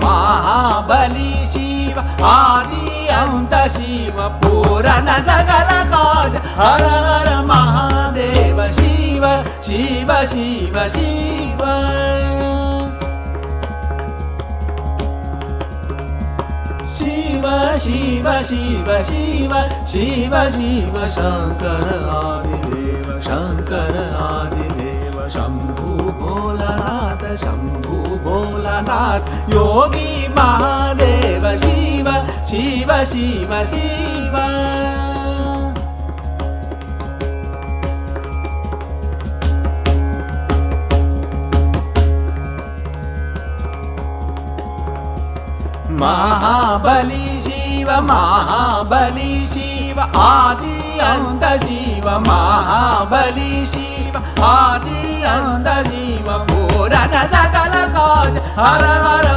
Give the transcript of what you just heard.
महाबली शिव आदि अंत शिव पूरण सकल काज हर हर महादेव शिव शिव शिव शिव शिव शिव शिव शिव शिव शिव शंकर आदिदेव शंभु भोलानाथ योगी महादेव शिव शिव शिव शिव महाबली शिव आदि अंत शिव महाबली शिव आदि अंत शिव पूरण सकल काज हर हर